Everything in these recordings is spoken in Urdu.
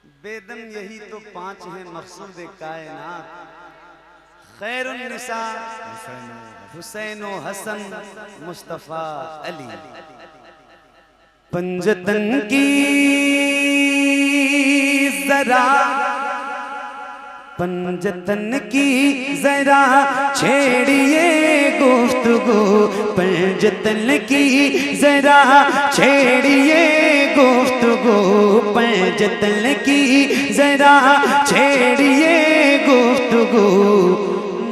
بیدم یہی تو 5 ہیں مقصود کائنات، خیر النساء حسین و حسن مصطفیٰ علی۔ پنجتن کی ذرا چھیڑیے گفتگو، پنجتن کی ذرا چھیڑیے گفتگو، پنجتن کی ذرا چھیڑیے گفتگو،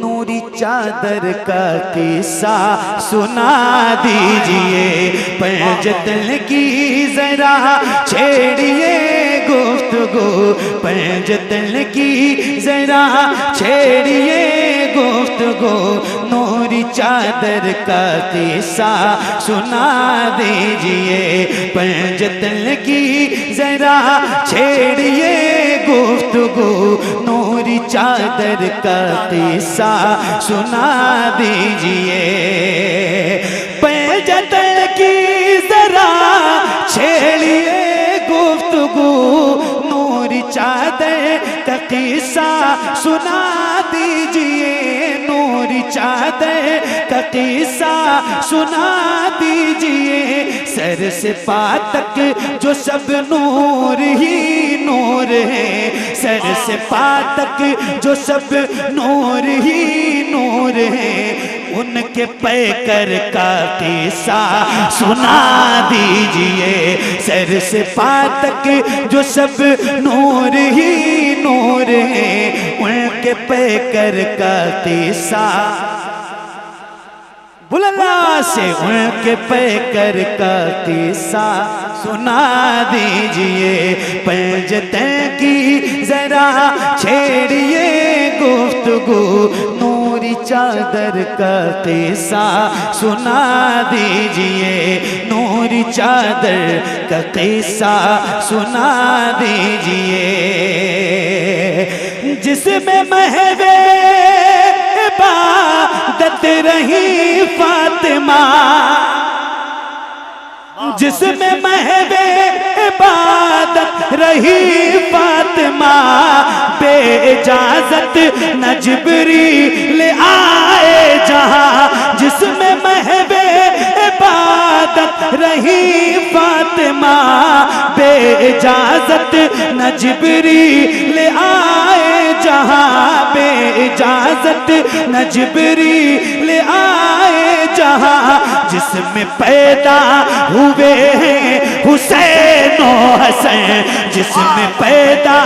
نوری چادر کا قصہ سنا دیجئے، پنجتن کی ذرا چھیڑیے گفتگو، پنجتن کی ذرا چھیڑیے گفتگو، نوری چادر کا قصہ سنا دیجئے، پنجتن کی ذرا چھیڑیے گفتگو، نوری چادر کا قصہ سنا دیجئے، پنجتن کی ذرا چھیڑیے گفتگو، نوری چادر کا قصہ سنا دیجئے، نوری چادر کا قصہ سنا دیجئے، سر سے پا تک جو سب نور ہی نور ہے، سر سے پا تک جو سب نور ہی نور ہے، ان کے پیکر کا قصہ سنا دیجئے، سر سے پا تک جو سب نور ہی نور ہے، ان کے پیکر کا قصہ بلند سے ان کے پیکر کا قصہ سنا دیجئے، پنجتن کی ذرا چھیڑیے گفتگو، نوری چادر کا قصہ سنا دیجئے، نوری چادر کا قصہ سنا دیجئے، جس میں محو عبادت رہی فاطمہ، جس میں محو عبادت رہی فاطمہ، بے اجازت نہ جبریل آئے جہاں، جس میں محو عبادت رہی فاطمہ، بے اجازت نہ جبریل آئے جہاں، بے اجازت نہ جبریل آئے جہاں، جس میں پیدا ہوئے ہیں حسین و حسن، جس میں پیدا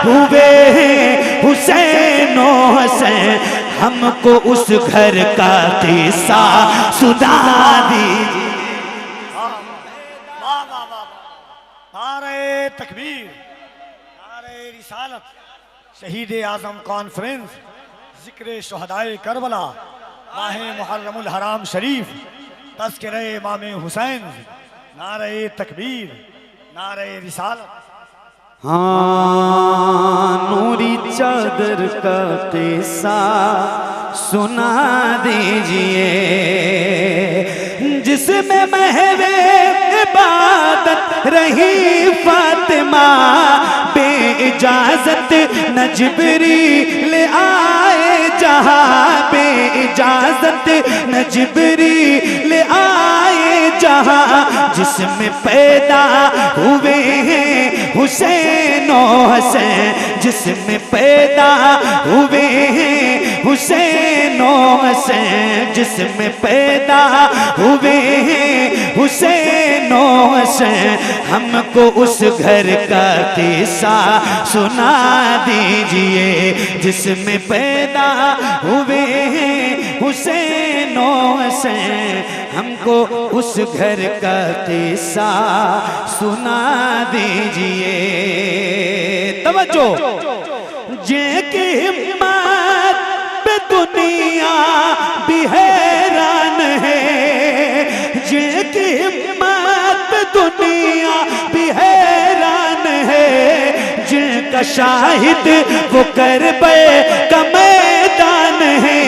ہوئے ہیں حسین و حسن، ہم کو اس گھر کا قصہ سنا دیجئے۔ نعرہ تکبیر، نعرہ رسالت، شہید اعظم کانفرنس، ذکر شہدائے کربلا، ماہ محرم الحرام شریف، تذکرہ امام حسین، نعرہ تکبیر، نعرہ رسالت۔ ہاں نوری چادر کا قصہ سنا دیجئے، جس میں محو عبادت رہی فاطمہ، بے اجازت نہ جبریل آئے جہاں، بے اجازت نہ جبریل آئے جہاں، جس میں پیدا ہوئے ہیں حسین و حسن، جس میں پیدا ہوئے ہیں حسین و حسن، جس میں پیدا ہوئے ہیں حسین و حسن، ہم کو اس گھر کا قصہ سنا دیجئے، جس میں پیدا ہوئے ہیں حسین و حسن، ہم کو اس گھر کا قصہ سنا دیجئے۔ توجہ، جن کی ہمت پہ دنیا بھی حیران ہے، جن کی ہمت پہ دنیا بھی حیران ہے، جن کا شاہد وہ کربلا کا میدان ہے،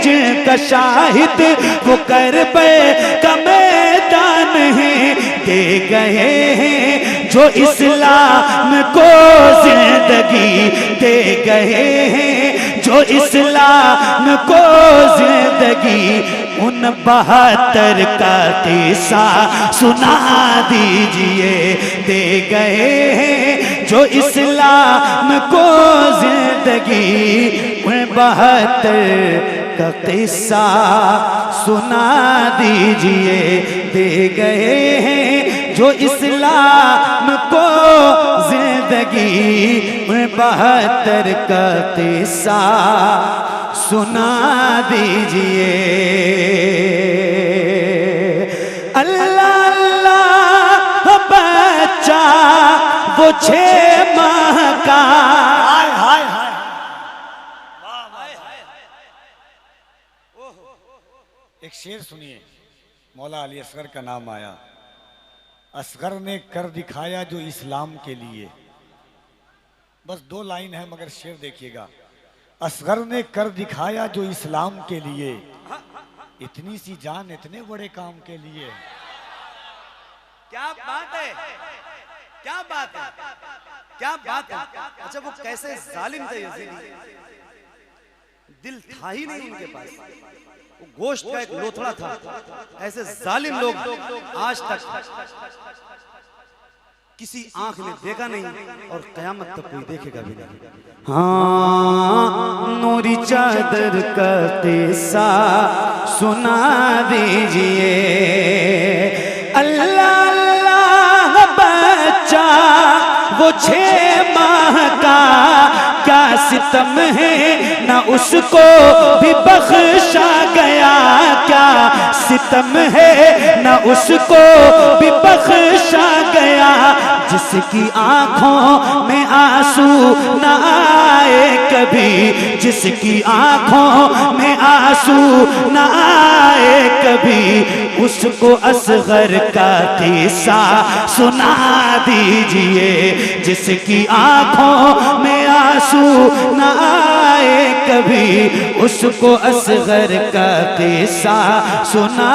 جن کا شاہد وہ کربلا کا میدان ہے، دے گئے ہیں جو اسلام کو زندہ زندگی دے گئے ہیں جو اسلام کو زندگی، ان 72 کا قصہ سنا دیجئے، دے گئے ہیں جو اسلام کو زندگی، ان 72 کا قصہ سنا دیجئے، دے گئے ہیں جو اسلام کو زندگی، ان 72 کا قصہ سنا دیجئے۔ اللہ اللہ بچہ وہ 6 ماہ کا، ہائے ہائے ہائے، ایک شعر سنیے، مولا علی اصغر کا نام آیا، اصغر نے کر دکھایا جو اسلام کے لیے، بس 2 لائن ہے مگر شعر دیکھیے گا، اصغر نے کر دکھایا جو اسلام کے لیے، اتنی سی جان اتنے بڑے کام کے لیے۔ کیا بات ہے، کیا بات ہے، کیا بات ہے۔ اچھا وہ کیسے ظالم تھے یزیدی، دل تھا ہی نہیں ان کے پاس، وہ گوشت کا ایک لوتھڑا تھا۔ ایسے ظالم لوگ آج تک کسی آنکھ نے دیکھا نہیں اور قیامت تک کوئی دیکھے گا بھی نہیں۔ ہاں نوری چادر کا قصہ سنا دیجئے، اللہ اللہ بچہ وہ 6 ماہ کا، کیا ستم ہے نہ اس کو بھی بخشا گیا، کیا ستم ہے نہ اس کو بھی بخشا گیا، جس کی آنکھوں میں آنسو نہ آئے کبھی، جس کی آنکھوں میں آنسو نہ آئے کبھی، اس کو اصغر کا قصہ سنا دیجئے، جس کی آنکھوں میں آنسو نہ آئے کبھی، اس کو اصغر کا قصہ سنا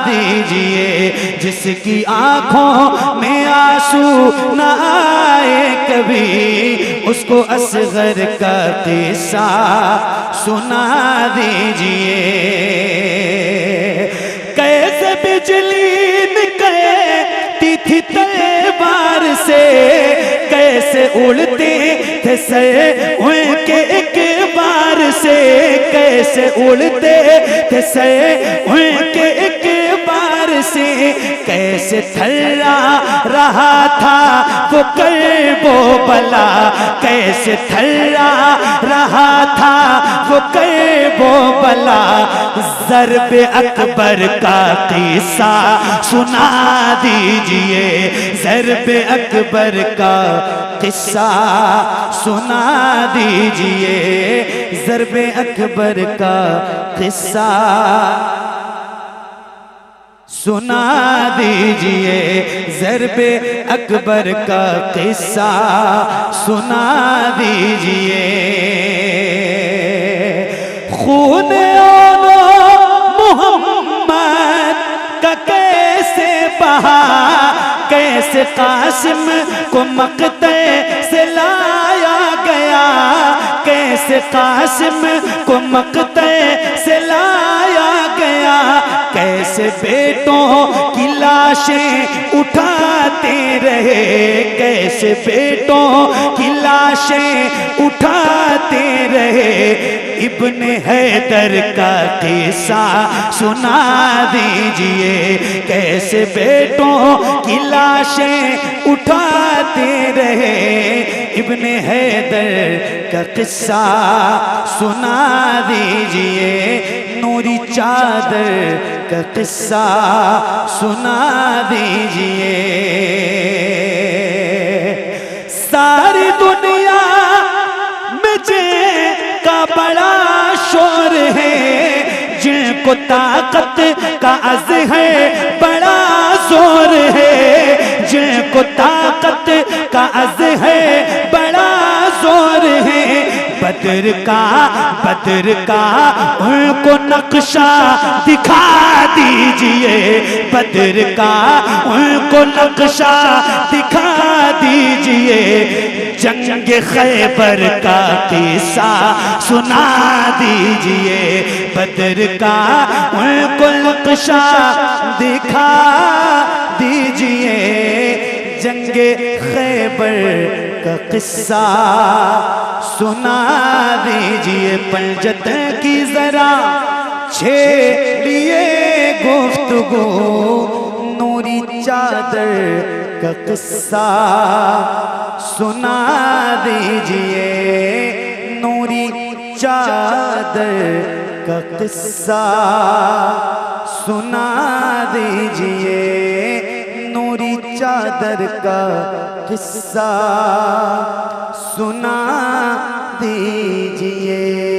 دیجئے، جس کی آنکھوں میں آنسو نہ آئے کبھی، اس کو اصغر کا قصہ سنا دیجئے۔ کیسے بجلی نکلتی تھی تلوار سے، کیسے اڑتے تھے سر ان کے ایک بار سے، کیسے اڑتے تھے سر ان کے ایک بار سے، کیسے تھرا رہا تھا وہ کرب و بلا، کیسے تھرا رہا تھا وہ کرب و بلا، ضرب اکبر کا قصہ سنا دیجئے، ضرب اکبر کا قصہ سنا دیجئے، ضرب اکبر کا قصہ سنا دیجئے، ضرب اکبر کا قصہ سنا دیجئے۔ خون محمد کا کیسے بہا، کیسے قاسم کو مقتل سے لایا گیا، کیسے قاسم کو مقتل سے لایا گیا، کیسے بیٹوں کی لاشیں اٹھاتے رہے، کیسے بیٹوں کی لاشیں اٹھاتے رہے، ابن حیدر کا قصہ سنا دیجئے، کیسے بیٹوں کی لاشیں اٹھاتے رہے، ابن حیدر کا قصہ سنا دیجئے، نوری چادر کا قصہ سنا دیجئے۔ ساری دنیا میں جن کا بڑا شور ہے، جن کو طاقت کا عز ہے بڑا زور ہے، جن کو طاقت کا عز ہے بڑا زور ہے، بدر کا ان کو نقشہ دکھا دیجئے، بدر کا ان کو نقشہ دکھا دیجئے، جنگ خیبر کا قصہ سنا دیجئے، بدر کا ان کو نقشہ دکھا دیجئے، جنگ خیبر کا قصہ سنا دیجئے، پنجت کی ذرا چھیڑیے گفتگو، نوری چادر کا قصہ سنا دیجئے، نوری چادر کا قصہ سنا دیجئے، نوری چادر کا قصہ سنا دیجئے۔